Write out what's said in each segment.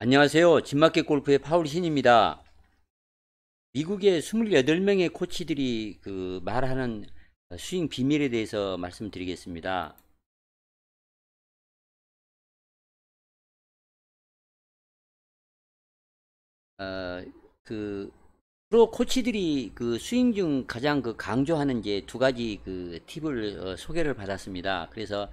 안녕하세요. 진마켓 골프의 파울 신입니다. 미국의 28명의 코치들이 말하는 스윙 비밀에 대해서 말씀드리겠습니다. 어, 그 프로 코치들이 스윙 중 가장 강조하는 이제 두 가지 팁을 소개를 받았습니다. 그래서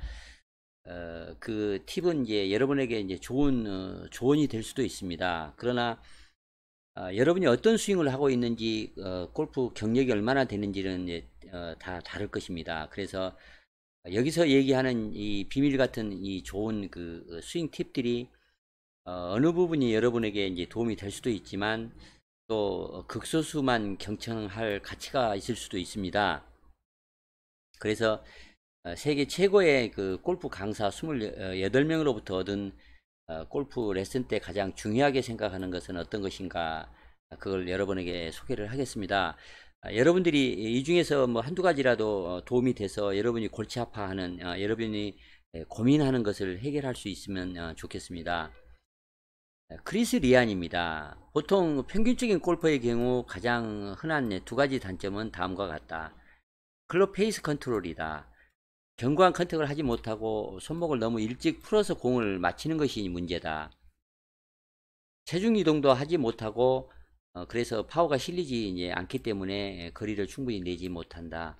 그 팁은 이제 여러분에게 이제 좋은 조언이 될 수도 있습니다. 그러나 여러분이 어떤 스윙을 하고 있는지, 골프 경력이 얼마나 되는지는 이제, 다 다를 것입니다. 그래서 여기서 얘기하는 이 비밀 같은 이 좋은 스윙 팁들이 어느 부분이 여러분에게 이제 도움이 될 수도 있지만 또 극소수만 경청할 가치가 있을 수도 있습니다. 그래서 세계 최고의 골프 강사 28명으로부터 얻은 골프 레슨 때 가장 중요하게 생각하는 것은 어떤 것인가, 그걸 여러분에게 소개를 하겠습니다. 여러분들이 이 중에서 뭐 한두 가지라도 도움이 돼서 여러분이 골치 아파하는, 여러분이 고민하는 것을 해결할 수 있으면 좋겠습니다. 크리스 리안입니다. 보통 평균적인 골퍼의 경우 가장 흔한 두 가지 단점은 다음과 같다. 클럽 페이스 컨트롤이다. 견고한 컨택을 하지 못하고 손목을 너무 일찍 풀어서 공을 맞히는 것이 문제다. 체중 이동도 하지 못하고 그래서 파워가 실리지 이제 않기 때문에 거리를 충분히 내지 못한다.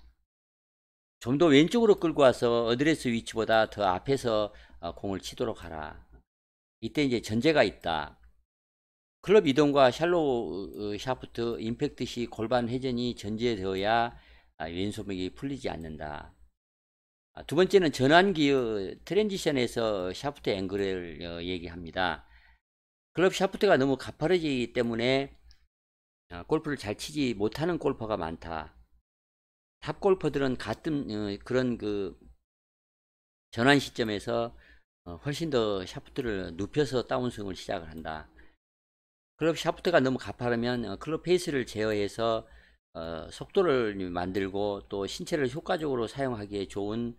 좀 더 왼쪽으로 끌고 와서 어드레스 위치보다 더 앞에서 공을 치도록 하라. 이때 이제 전제가 있다. 클럽 이동과 샬로우 샤프트 임팩트 시 골반 회전이 전제되어야 왼손목이 풀리지 않는다. 두 번째는 전환기의 트랜지션에서 샤프트 앵글을 얘기합니다. 클럽 샤프트가 너무 가파르기 때문에 골프를 잘 치지 못하는 골퍼가 많다. 탑 골퍼들은 가끔 그런 전환 시점에서 훨씬 더 샤프트를 눕혀서 다운스윙을 시작을 한다. 클럽 샤프트가 너무 가파르면 클럽 페이스를 제어해서 속도를 만들고 또 신체를 효과적으로 사용하기에 좋은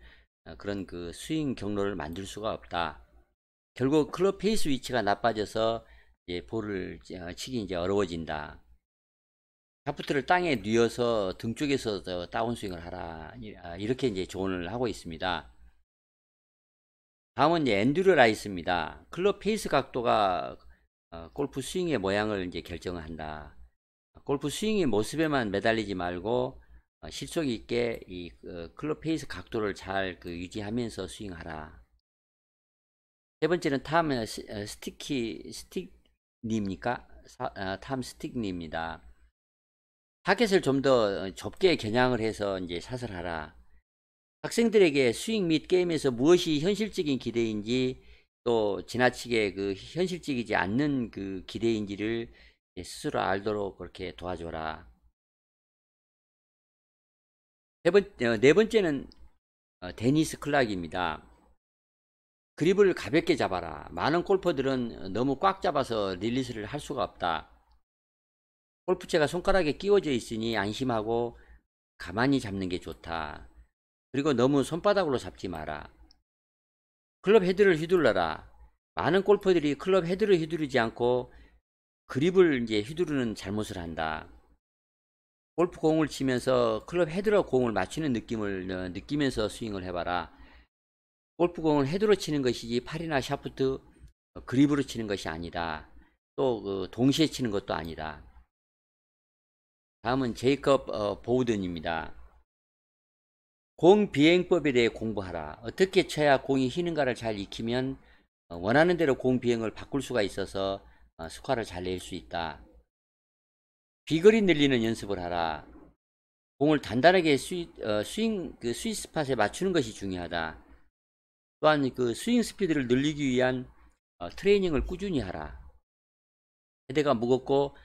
그런 스윙 경로를 만들 수가 없다. 결국 클럽 페이스 위치가 나빠져서 이제 볼을 치기 이제 어려워진다. 샤프트를 땅에 뉘어서 등 쪽에서 다운스윙을 하라. 이렇게 이제 조언을 하고 있습니다. 다음은 이제 앤드류 라이스입니다. 클럽 페이스 각도가 골프 스윙의 모양을 이제 결정한다. 골프 스윙의 모습에만 매달리지 말고 실속 있게 이 클럽 페이스 각도를 잘 유지하면서 스윙하라. 세 번째는 탐 스틱님입니까? 탐 스틱님입니다. 타겟을 좀 더 좁게 겨냥을 해서 이제 샷을 하라. 학생들에게 스윙 및 게임에서 무엇이 현실적인 기대인지 또 지나치게 현실적이지 않는 기대인지를 스스로 알도록 그렇게 도와줘라. 네 번째는 데니스 클락입니다. 그립을 가볍게 잡아라. 많은 골퍼들은 너무 꽉 잡아서 릴리스를 할 수가 없다. 골프채가 손가락에 끼워져 있으니 안심하고 가만히 잡는 게 좋다. 그리고 너무 손바닥으로 잡지 마라. 클럽 헤드를 휘둘러라. 많은 골퍼들이 클럽 헤드를 휘두르지 않고 그립을 이제 휘두르는 잘못을 한다. 골프 공을 치면서 클럽 헤드로 공을 맞추는 느낌을 느끼면서 스윙을 해봐라. 골프 공을 헤드로 치는 것이지 팔이나 샤프트 그립으로 치는 것이 아니다. 또 동시에 치는 것도 아니다. 다음은 제이컵 보우든입니다. 공 비행법에 대해 공부하라. 어떻게 쳐야 공이 휘는가를 잘 익히면 원하는 대로 공 비행을 바꿀 수가 있어서 스코어를 잘 낼 수 있다. 비거리 늘리는 연습을 하라. 공을 단단하게 스윙 스윗 스팟에 맞추는 것이 중요하다. 또한 스윙 스피드를 늘리기 위한 트레이닝을 꾸준히 하라. 헤드가 무겁고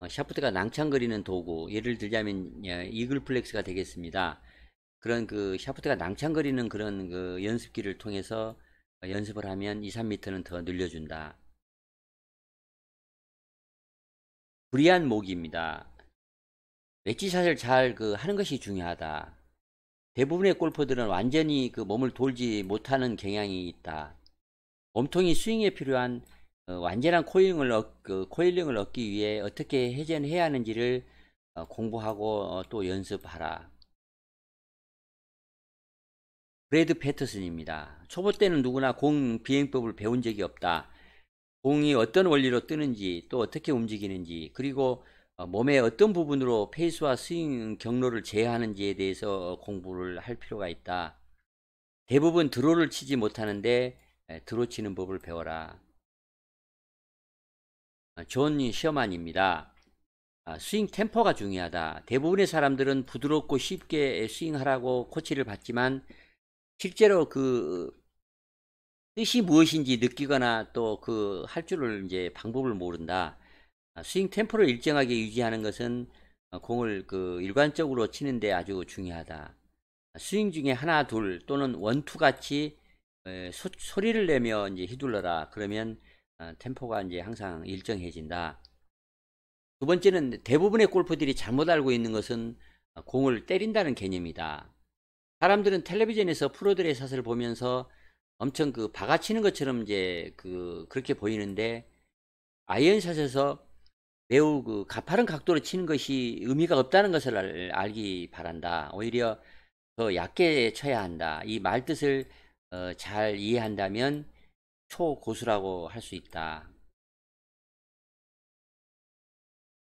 샤프트가 낭창거리는 도구, 예를 들자면 이글 플렉스가 되겠습니다. 그런 샤프트가 낭창거리는 그런 연습기를 통해서 연습을 하면 2, 3m는 더 늘려준다. 불이한 모기입니다. 웨지샷을 잘 하는 것이 중요하다. 대부분의 골퍼들은 완전히 몸을 돌지 못하는 경향이 있다. 몸통이 스윙에 필요한 완전한 코일링을 얻기 위해 어떻게 회전해야 하는지를 공부하고 또 연습하라. 브래드 패터슨입니다. 초보 때는 누구나 공 비행법을 배운 적이 없다. 공이 어떤 원리로 뜨는지 또 어떻게 움직이는지 그리고 몸의 어떤 부분으로 페이스와 스윙 경로를 제어하는지에 대해서 공부를 할 필요가 있다. 대부분 드로우를 치지 못하는데 드로우 치는 법을 배워라. 존 셔만입니다. 스윙 템포가 중요하다. 대부분의 사람들은 부드럽고 쉽게 스윙하라고 코치를 받지만 실제로 그 뜻이 무엇인지 느끼거나 또 그 할 줄을 이제 방법을 모른다. 스윙 템포를 일정하게 유지하는 것은 공을 그 일관적으로 치는데 아주 중요하다. 스윙 중에 하나, 둘 또는 원투 같이 소리를 내며 이제 휘둘러라. 그러면 템포가 이제 항상 일정해진다. 두 번째는 대부분의 골퍼들이 잘못 알고 있는 것은 공을 때린다는 개념이다. 사람들은 텔레비전에서 프로들의 샷을 보면서 엄청 그 박아치는 것처럼 이제 그렇게 보이는데 아이언샷에서 매우 그 가파른 각도로 치는 것이 의미가 없다는 것을 알기 바란다. 오히려 더 얕게 쳐야 한다. 이 말뜻을 잘 이해한다면 초고수라고 할 수 있다.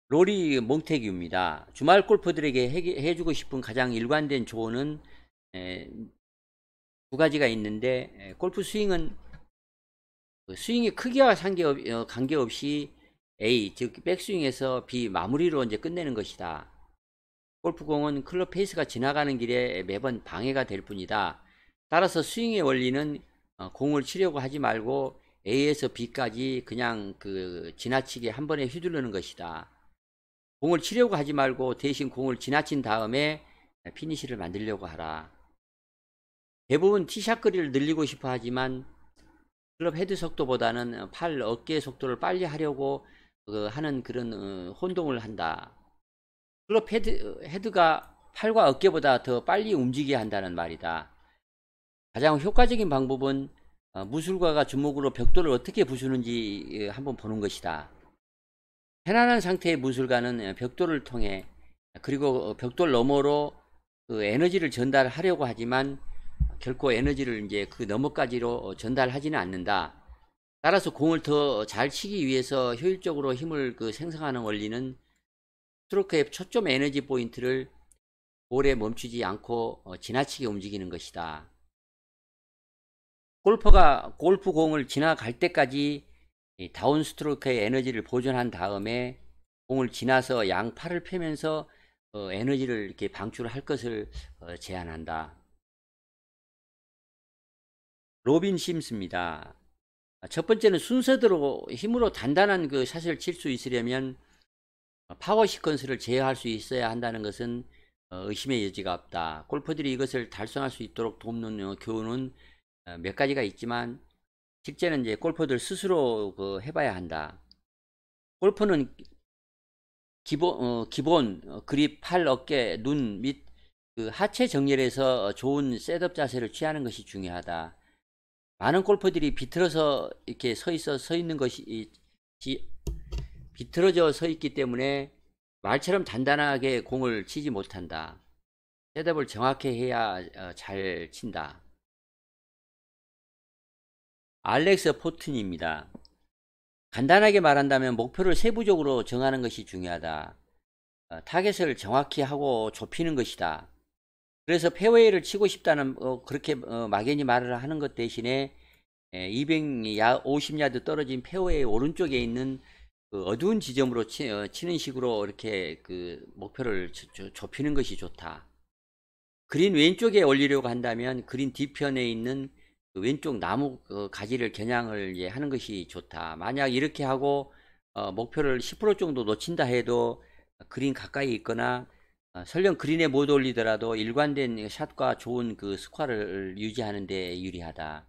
로리 몽테규입니다. 주말 골퍼들에게 해주고 싶은 가장 일관된 조언은 두 가지가 있는데 골프 스윙은 스윙의 크기와 관계없이 A 즉 백스윙에서 B 마무리로 이제 끝내는 것이다. 골프공은 클럽 페이스가 지나가는 길에 매번 방해가 될 뿐이다. 따라서 스윙의 원리는 공을 치려고 하지 말고 A에서 B까지 그냥 지나치게 한 번에 휘두르는 것이다. 공을 치려고 하지 말고 대신 공을 지나친 다음에 피니시를 만들려고 하라. 대부분 티샷 거리를 늘리고 싶어 하지만 클럽 헤드 속도보다는 팔 어깨 속도를 빨리 하려고 하는 그런 혼동을 한다. 클럽 헤드가 팔과 어깨보다 더 빨리 움직여야 한다는 말이다. 가장 효과적인 방법은 무술가가 주먹으로 벽돌을 어떻게 부수는지 한번 보는 것이다. 편안한 상태의 무술가는 벽돌을 통해 그리고 벽돌 너머로 에너지를 전달하려고 하지만 결코 에너지를 이제 그 너머까지로 전달하지는 않는다. 따라서 공을 더 잘 치기 위해서 효율적으로 힘을 생성하는 원리는 스트로크의 초점 에너지 포인트를 볼에 멈추지 않고 지나치게 움직이는 것이다. 골퍼가 골프공을 지나갈 때까지 다운 스트로크의 에너지를 보존한 다음에 공을 지나서 양팔을 펴면서 에너지를 이렇게 방출할 것을 제안한다. 로빈 심스입니다. 첫 번째는 순서대로 힘으로 단단한 샷을 칠 수 있으려면 파워 시퀀스를 제어할 수 있어야 한다는 것은 의심의 여지가 없다. 골퍼들이 이것을 달성할 수 있도록 돕는 교훈은 몇 가지가 있지만 실제는 이제 골퍼들 스스로 해봐야 한다. 골퍼는 기본 그립, 팔, 어깨, 눈 및 하체 정렬에서 좋은 셋업 자세를 취하는 것이 중요하다. 많은 골퍼들이 비틀어서 이렇게 서 있는 것이 비틀어져 서 있기 때문에 말처럼 단단하게 공을 치지 못한다. 셋업을 정확히 해야 잘 친다. 알렉스 포튼입니다. 간단하게 말한다면 목표를 세부적으로 정하는 것이 중요하다. 타겟을 정확히 하고 좁히는 것이다. 그래서 페어웨이를 치고 싶다는 그렇게 막연히 말을 하는 것 대신에 250야드 떨어진 페어웨이 오른쪽에 있는 어두운 지점으로 치는 식으로 이렇게 목표를 좁히는 것이 좋다. 그린 왼쪽에 올리려고 한다면 그린 뒤편에 있는 왼쪽 나무 가지를 겨냥을 하는 것이 좋다. 만약 이렇게 하고 목표를 10% 정도 놓친다 해도 그린 가까이 있거나 설령 그린에 못 올리더라도 일관된 샷과 좋은 스코어를 유지하는 데 유리하다.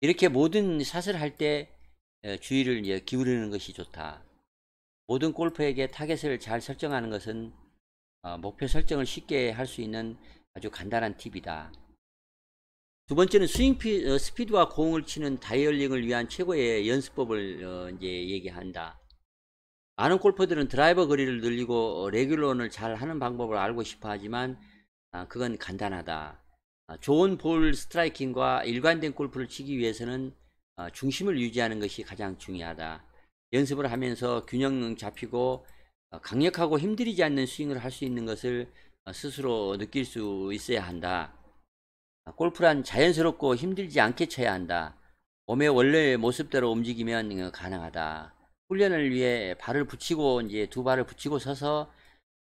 이렇게 모든 샷을 할 때 주의를 기울이는 것이 좋다. 모든 골퍼에게 타겟을 잘 설정하는 것은 목표 설정을 쉽게 할 수 있는 아주 간단한 팁이다. 두 번째는 스피드와 공을 치는 다이얼링을 위한 최고의 연습법을 이제 얘기한다. 많은 골퍼들은 드라이버 거리를 늘리고 레귤런을 잘 하는 방법을 알고 싶어 하지만 그건 간단하다. 좋은 볼 스트라이킹과 일관된 골프를 치기 위해서는 중심을 유지하는 것이 가장 중요하다. 연습을 하면서 균형 잡히고 강력하고 힘들이지 않는 스윙을 할 수 있는 것을 스스로 느낄 수 있어야 한다. 골프란 자연스럽고 힘들지 않게 쳐야 한다. 몸의 원래의 모습대로 움직이면 가능하다. 훈련을 위해 발을 붙이고 이제 두 발을 붙이고 서서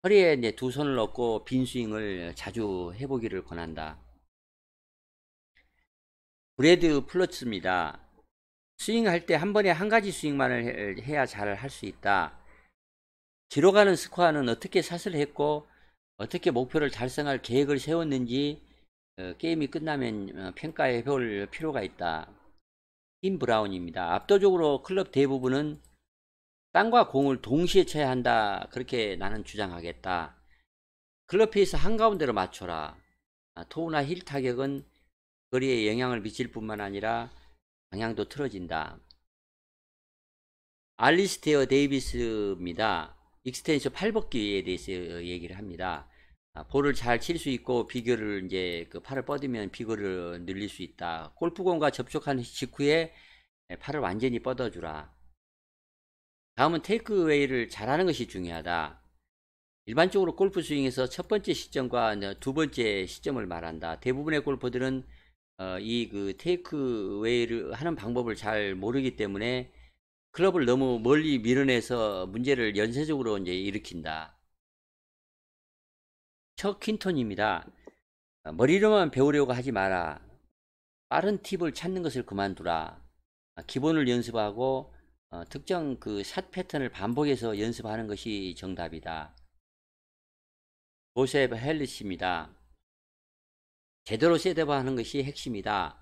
허리에 이제 두 손을 넣고 빈 스윙을 자주 해보기를 권한다. 브래드 플러츠입니다. 스윙할 때 한 번에 한 가지 스윙만을 해야 잘 할 수 있다. 기록하는 스코어는 어떻게 샷을 했고 어떻게 목표를 달성할 계획을 세웠는지 게임이 끝나면 평가해 볼 필요가 있다. 팀 브라운입니다. 압도적으로 클럽 대부분은 땅과 공을 동시에 쳐야 한다. 그렇게 나는 주장하겠다. 클럽 페이스 한가운데로 맞춰라. 토우나 힐 타격은 거리에 영향을 미칠 뿐만 아니라 방향도 틀어진다. 알리스테어 데이비스입니다. 익스텐션 팔벗기에 대해서 얘기를 합니다. 볼을 잘 칠 수 있고 비거를 이제 그 팔을 뻗으면 비거를 늘릴 수 있다. 골프공과 접촉한 직후에 팔을 완전히 뻗어주라. 다음은 테이크웨이를 잘하는 것이 중요하다. 일반적으로 골프 스윙에서 첫 번째 시점과 두 번째 시점을 말한다. 대부분의 골퍼들은 이 그 테이크웨이를 하는 방법을 잘 모르기 때문에 클럽을 너무 멀리 밀어내서 문제를 연쇄적으로 이제 일으킨다. 척 퀸톤입니다. 머리로만 배우려고 하지 마라. 빠른 팁을 찾는 것을 그만두라. 기본을 연습하고 특정 그 샷 패턴을 반복해서 연습하는 것이 정답이다. 조셉 헬리스입니다. 제대로 셋업하는 것이 핵심이다.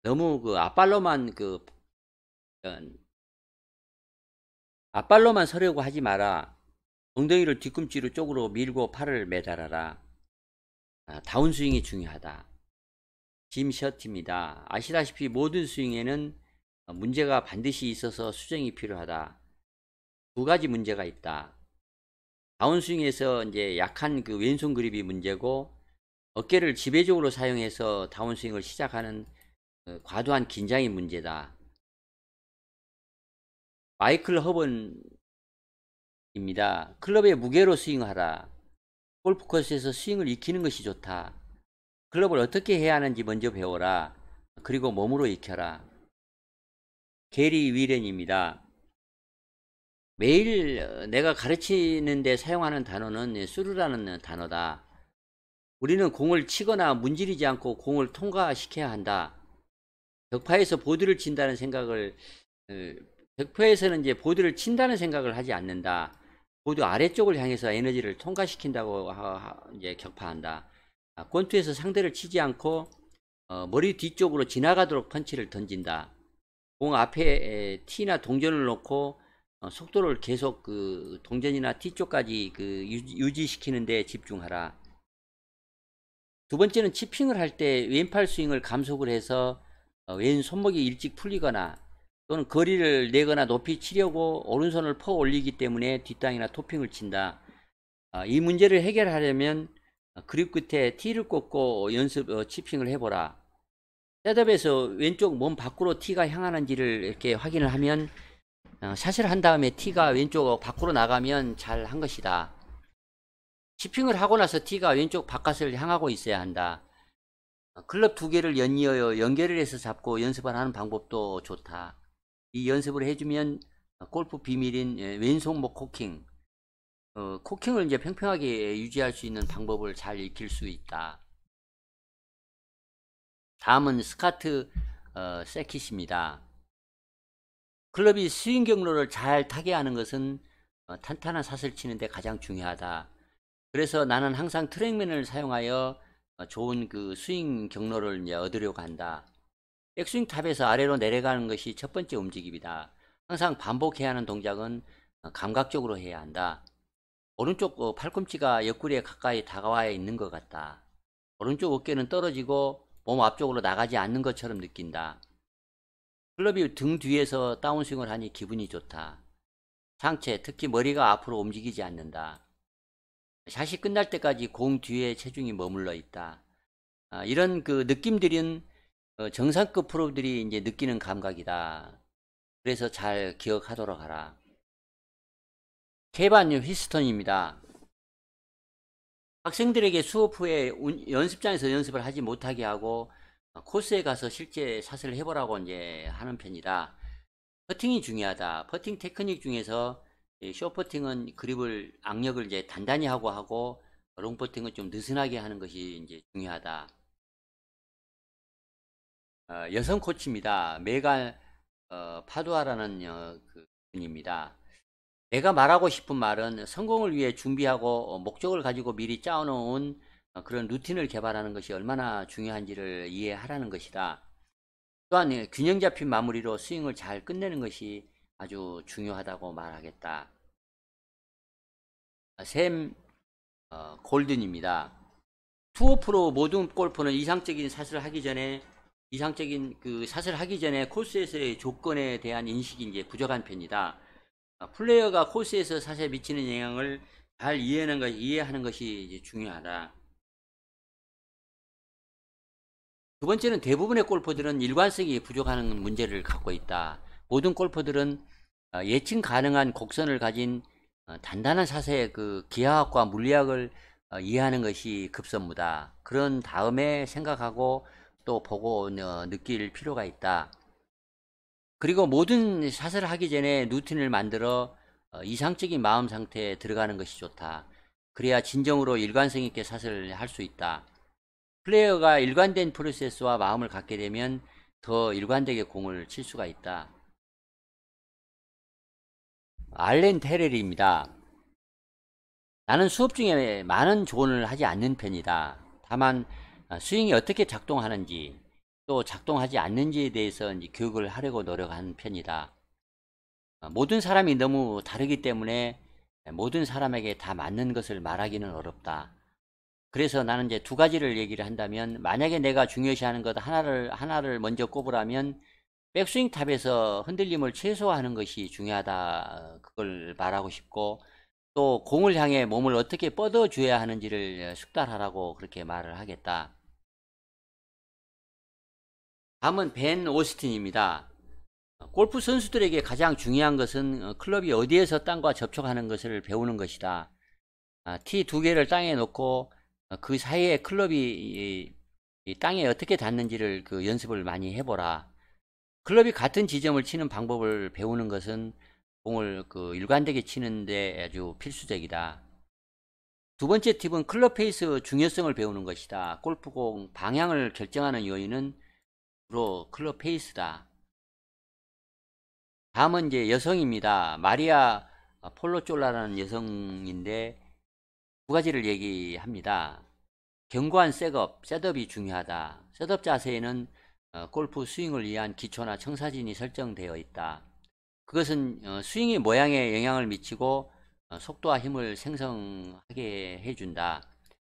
너무 그 앞발로만 서려고 하지 마라. 엉덩이를 뒤꿈치로 쪽으로 밀고 팔을 매달아라. 다운스윙이 중요하다. 짐 셔티입니다. 아시다시피 모든 스윙에는 문제가 반드시 있어서 수정이 필요하다. 두 가지 문제가 있다. 다운스윙에서 이제 약한 그 왼손 그립이 문제고 어깨를 지배적으로 사용해서 다운스윙을 시작하는 과도한 긴장이 문제다. 마이클 허번입니다. 클럽의 무게로 스윙하라. 골프 코스에서 스윙을 익히는 것이 좋다. 클럽을 어떻게 해야 하는지 먼저 배워라. 그리고 몸으로 익혀라. 게리 위렌입니다. 매일 내가 가르치는데 사용하는 단어는 수르라는 단어다. 우리는 공을 치거나 문지르지 않고 공을 통과시켜야 한다. 벽파에서 보드를 친다는 생각을 벽파에서는 이제 보드를 친다는 생각을 하지 않는다. 보드 아래쪽을 향해서 에너지를 통과시킨다고 이제 격파한다. 권투에서 상대를 치지 않고 머리 뒤쪽으로 지나가도록 펀치를 던진다. 공 앞에 티나 동전을 놓고 속도를 계속 그 동전이나 티 쪽까지 그 유지시키는 데 집중하라. 두 번째는 치핑을 할 때 왼팔 스윙을 감속을 해서 왼 손목이 일찍 풀리거나 또는 거리를 내거나 높이 치려고 오른손을 퍼 올리기 때문에 뒷땅이나 토핑을 친다. 이 문제를 해결하려면 그립 끝에 티를 꽂고 연습 치핑을 해보라. 셋업에서 왼쪽 몸 밖으로 티가 향하는지를 이렇게 확인을 하면 샷을 한 다음에 티가 왼쪽 밖으로 나가면 잘 한 것이다. 치핑을 하고 나서 티가 왼쪽 바깥을 향하고 있어야 한다. 클럽 두 개를 연이어 연결을 해서 잡고 연습을 하는 방법도 좋다. 이 연습을 해주면 골프 비밀인 왼손목 코킹, 코킹을 이제 평평하게 유지할 수 있는 방법을 잘 익힐 수 있다. 다음은 스카트 세킷입니다. 클럽이 스윙 경로를 잘 타게 하는 것은 탄탄한 샷을 치는데 가장 중요하다. 그래서 나는 항상 트랙맨을 사용하여 좋은 그 스윙 경로를 이제 얻으려고 한다. 백스윙 탑에서 아래로 내려가는 것이 첫 번째 움직임이다. 항상 반복해야 하는 동작은 감각적으로 해야 한다. 오른쪽 팔꿈치가 옆구리에 가까이 다가와 있는 것 같다. 오른쪽 어깨는 떨어지고 몸 앞쪽으로 나가지 않는 것처럼 느낀다. 클럽이 등 뒤에서 다운스윙을 하니 기분이 좋다. 상체, 특히 머리가 앞으로 움직이지 않는다. 샷이 끝날 때까지 공 뒤에 체중이 머물러 있다. 이런 그 느낌들은 정상급 프로들이 이제 느끼는 감각이다. 그래서 잘 기억하도록 하라. 케반 휘스턴입니다. 학생들에게 수업 후에 연습장에서 연습을 하지 못하게 하고 코스에 가서 실제 샷을 해보라고 이제 하는 편이다. 퍼팅이 중요하다. 퍼팅 테크닉 중에서 숏퍼팅은 그립을 악력을 이제 단단히 하고 롱퍼팅은 좀 느슨하게 하는 것이 이제 중요하다. 여성 코치입니다. 메간 파두아라는 그 분입니다. 내가 말하고 싶은 말은 성공을 위해 준비하고 목적을 가지고 미리 짜놓은 그런 루틴을 개발하는 것이 얼마나 중요한지를 이해하라는 것이다. 또한 균형 잡힌 마무리로 스윙을 잘 끝내는 것이 아주 중요하다고 말하겠다. 샘 골든입니다. 투어 프로 모든 골퍼는 이상적인 샷을 하기 전에 코스에서의 조건에 대한 인식이 이제 부족한 편이다. 플레이어가 코스에서 샷에 미치는 영향을 잘 이해하는 것이 이제 중요하다. 두 번째는 대부분의 골퍼들은 일관성이 부족한 문제를 갖고 있다. 모든 골퍼들은 예측 가능한 곡선을 가진 단단한 샷의 그 기하학과 물리학을 이해하는 것이 급선무다. 그런 다음에 생각하고 또 보고 느낄 필요가 있다. 그리고 모든 샷을 하기 전에 루틴을 만들어 이상적인 마음 상태에 들어가는 것이 좋다. 그래야 진정으로 일관성 있게 샷을 할 수 있다. 플레이어가 일관된 프로세스와 마음을 갖게 되면 더 일관되게 공을 칠 수가 있다. 알렌 테렐입니다. 나는 수업 중에 많은 조언을 하지 않는 편이다. 다만 스윙이 어떻게 작동하는지 또 작동하지 않는지에 대해서 이제 교육을 하려고 노력하는 편이다. 모든 사람이 너무 다르기 때문에 모든 사람에게 다 맞는 것을 말하기는 어렵다. 그래서 나는 이제 두 가지를 얘기를 한다면, 만약에 내가 중요시하는 것 하나를 먼저 꼽으라면 백스윙 탑에서 흔들림을 최소화하는 것이 중요하다, 그걸 말하고 싶고, 또 공을 향해 몸을 어떻게 뻗어 줘야 하는지를 숙달하라고 그렇게 말을 하겠다. 다음은 벤 오스틴입니다. 골프 선수들에게 가장 중요한 것은 클럽이 어디에서 땅과 접촉하는 것을 배우는 것이다. 티 두 개를 땅에 놓고 그 사이에 클럽이 이 땅에 어떻게 닿는지를 그 연습을 많이 해보라. 클럽이 같은 지점을 치는 방법을 배우는 것은 공을 그 일관되게 치는데 아주 필수적이다. 두 번째 팁은 클럽 페이스 중요성을 배우는 것이다. 골프공 방향을 결정하는 요인은 주로 클럽 페이스다. 다음은 이제 여성입니다. 마리아 폴로쫄라라는 여성인데 두 가지를 얘기합니다. 견고한 셋업이 중요하다. 셋업 자세에는 골프 스윙을 위한 기초나 청사진이 설정되어 있다. 그것은 스윙의 모양에 영향을 미치고 속도와 힘을 생성하게 해준다.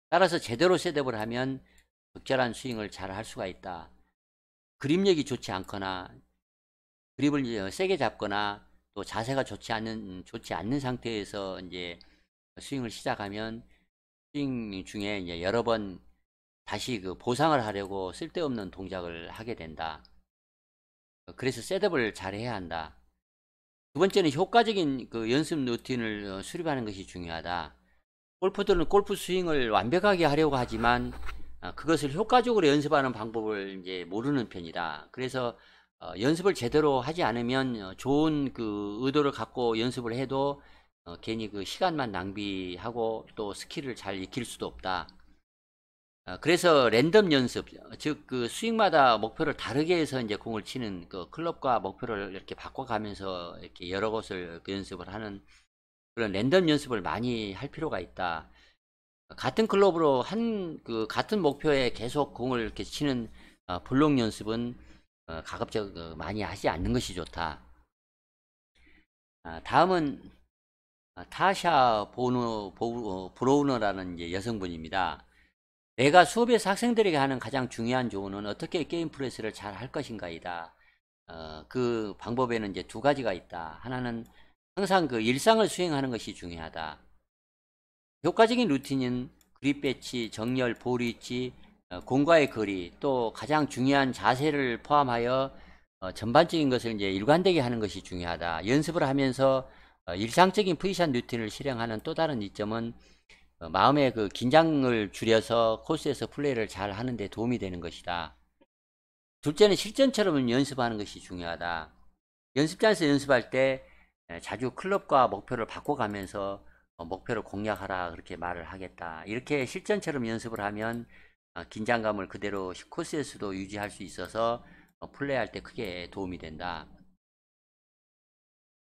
따라서 제대로 셋업을 하면 적절한 스윙을 잘 할 수가 있다. 그립력이 좋지 않거나 그립을 세게 잡거나 또 자세가 좋지 않는 상태에서 이제 스윙을 시작하면 스윙 중에 이제 여러 번 다시 그 보상을 하려고 쓸데없는 동작을 하게 된다. 그래서 셋업을 잘 해야 한다. 두 번째는 효과적인 그 연습 루틴을 수립하는 것이 중요하다. 골퍼들은 골프 스윙을 완벽하게 하려고 하지만 그것을 효과적으로 연습하는 방법을 이제 모르는 편이다. 그래서 연습을 제대로 하지 않으면 좋은 그 의도를 갖고 연습을 해도 괜히 그 시간만 낭비하고 또 스킬을 잘 익힐 수도 없다. 그래서 랜덤 연습, 즉 그 스윙마다 목표를 다르게 해서 이제 공을 치는 그 클럽과 목표를 이렇게 바꿔가면서 이렇게 여러 곳을 그 연습을 하는 그런 랜덤 연습을 많이 할 필요가 있다. 같은 클럽으로 같은 목표에 계속 공을 이렇게 치는 블록 연습은 가급적 많이 하지 않는 것이 좋다. 다음은 타샤 브로우너라는 이제 여성분입니다. 내가 수업에서 학생들에게 하는 가장 중요한 조언은 어떻게 게임 프레스를 잘 할 것인가이다. 그 방법에는 이제 두 가지가 있다. 하나는 항상 그 일상을 수행하는 것이 중요하다. 효과적인 루틴은 그립 배치, 정렬, 볼 위치, 공과의 거리, 또 가장 중요한 자세를 포함하여 전반적인 것을 이제 일관되게 하는 것이 중요하다. 연습을 하면서 일상적인 포지션 루틴을 실행하는 또 다른 이점은 마음의 그 긴장을 줄여서 코스에서 플레이를 잘 하는 데 도움이 되는 것이다. 둘째는 실전처럼 연습하는 것이 중요하다. 연습장에서 연습할 때 자주 클럽과 목표를 바꿔가면서 목표를 공략하라 그렇게 말을 하겠다. 이렇게 실전처럼 연습을 하면 긴장감을 그대로 코스에서도 유지할 수 있어서 플레이할 때 크게 도움이 된다.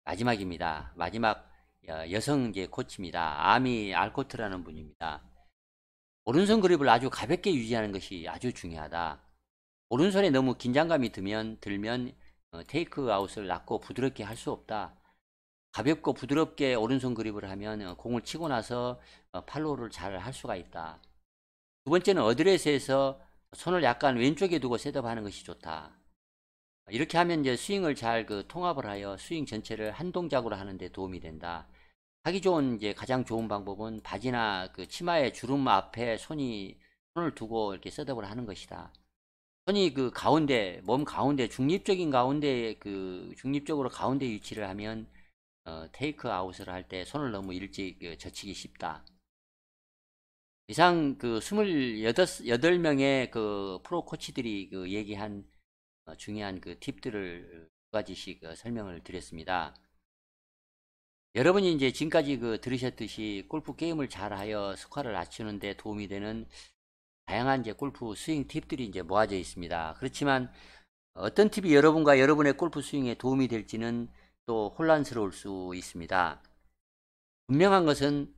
마지막입니다. 마지막 여성 이제 코치입니다. 아미 알코트라는 분입니다. 오른손 그립을 아주 가볍게 유지하는 것이 아주 중요하다. 오른손에 너무 긴장감이 들면 테이크 아웃을 낮고 부드럽게 할 수 없다. 가볍고 부드럽게 오른손 그립을 하면 공을 치고 나서 팔로우를 잘 할 수가 있다. 두 번째는 어드레스에서 손을 약간 왼쪽에 두고 셋업하는 것이 좋다. 이렇게 하면 이제 스윙을 잘 그 통합을 하여 스윙 전체를 한 동작으로 하는데 도움이 된다. 하기 좋은 이제 가장 좋은 방법은 바지나 그 치마의 주름 앞에 손을 두고 이렇게 셋업을 하는 것이다. 손이 그 가운데, 몸 가운데, 중립적인 가운데, 중립적으로 가운데 위치를 하면, 테이크 아웃을 할 때 손을 너무 일찍 젖히기 쉽다. 이상 그 28명의 그 프로 코치들이 그 얘기한 중요한 그 팁들을 두 가지씩 설명을 드렸습니다. 여러분이 이제 지금까지 그 들으셨듯이 골프 게임을 잘하여 스코어를 낮추는 데 도움이 되는 다양한 이제 골프 스윙 팁들이 이제 모아져 있습니다. 그렇지만 어떤 팁이 여러분과 여러분의 골프 스윙에 도움이 될지는 또 혼란스러울 수 있습니다. 분명한 것은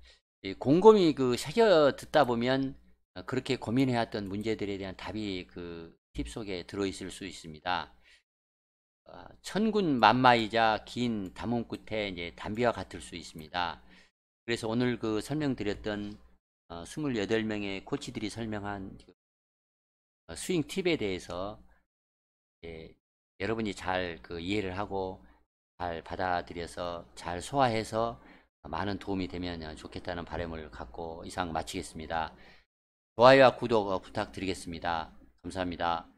곰곰이 그 새겨 듣다 보면 그렇게 고민해왔던 문제들에 대한 답이 그 팁 속에 들어있을 수 있습니다. 천군만마이자 긴 담음 끝에 이제 단비와 같을 수 있습니다. 그래서 오늘 그 설명드렸던 28명의 코치들이 설명한 스윙 팁에 대해서 여러분이 잘 그 이해를 하고 잘 받아들여서 잘 소화해서 많은 도움이 되면 좋겠다는 바람을 갖고 이상 마치겠습니다. 좋아요와 구독 부탁드리겠습니다. 감사합니다.